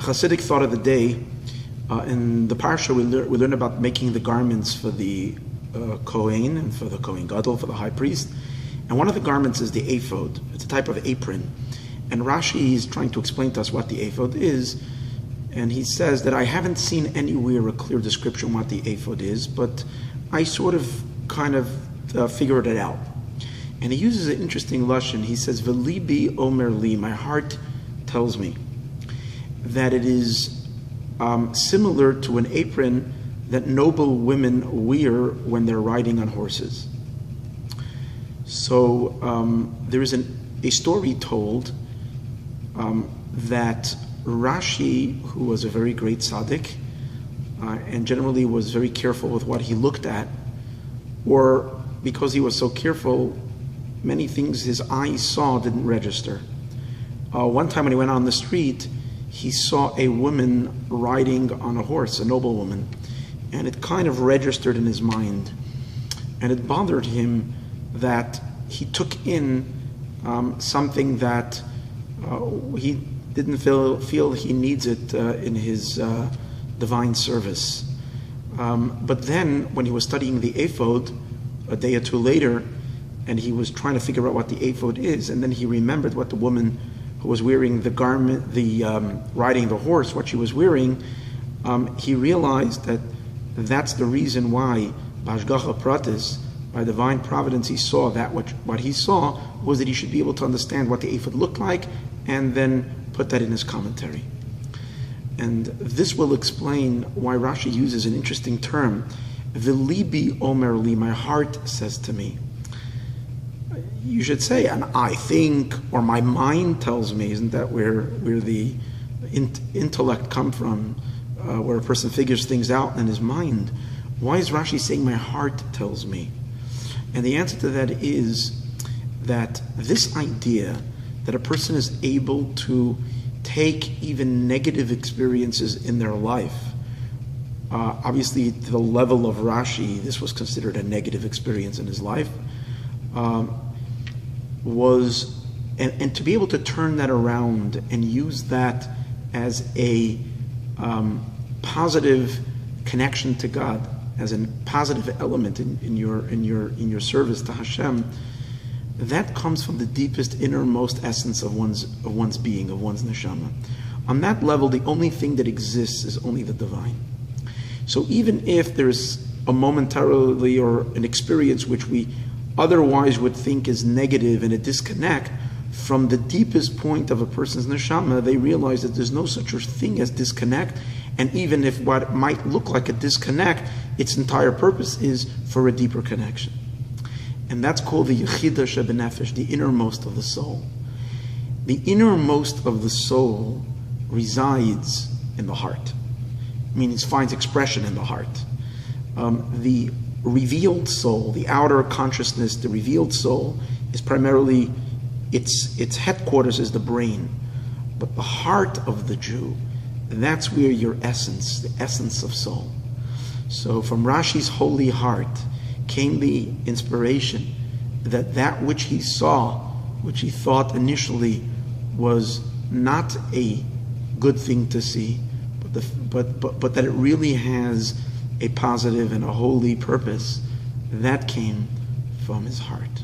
Chassidic thought of the day. In the parsha, we learn about making the garments for the Kohen and for the Kohen Gadol, for the high priest. And one of the garments is the ephod. It's a type of apron. And Rashi is trying to explain to us what the ephod is. And he says that I haven't seen anywhere a clear description what the ephod is, but I sort of kind of figured it out. And he uses an interesting lashon. He says, V'libi omer li, my heart tells me that it is similar to an apron that noble women wear when they're riding on horses. So there is a story told that Rashi, who was a very great tzaddik, and generally was very careful with what he looked at, or because he was so careful, many things his eyes saw didn't register. One time when he went on the street, he saw a woman riding on a horse, a noble woman, and it kind of registered in his mind. And it bothered him that he took in something that he didn't feel he needs it in his divine service. But then, when he was studying the ephod, a day or two later, and he was trying to figure out what the ephod is, and then he remembered what the woman who was wearing the garment, riding the horse, what she was wearing, he realized that that's the reason why, b'hashgacha pratis, by divine providence, he saw that what he saw was that he should be able to understand what the ephod looked like, and then put that in his commentary. And this will explain why Rashi uses an interesting term, V'libi omer li, my heart says to me. You should say, and I think, or my mind tells me. Isn't that where the intellect come from, where a person figures things out in his mind? Why is Rashi saying my heart tells me? And the answer to that is that this idea that a person is able to take even negative experiences in their life, obviously to the level of Rashi, this was considered a negative experience in his life, and to be able to turn that around and use that as a positive connection to God, as a positive element in your service to Hashem, that comes from the deepest, innermost essence of one's being, of one's neshama. On that level, the only thing that exists is only the divine. So even if there's a momentarily or an experience which we otherwise would think is negative and a disconnect, from the deepest point of a person's neshama, they realize that there's no such a thing as disconnect, and even if what might look like a disconnect, its entire purpose is for a deeper connection. And that's called the Yechida Shebenefesh, the innermost of the soul. The innermost of the soul resides in the heart. Meaning it finds expression in the heart. The revealed soul, the outer consciousness, the revealed soul, is primarily, its headquarters is the brain. But the heart of the Jew, that's where your essence, the essence of soul. So from Rashi's holy heart came the inspiration that which he saw, which he thought initially was not a good thing to see, but that it really has a positive and a holy purpose, that came from his heart.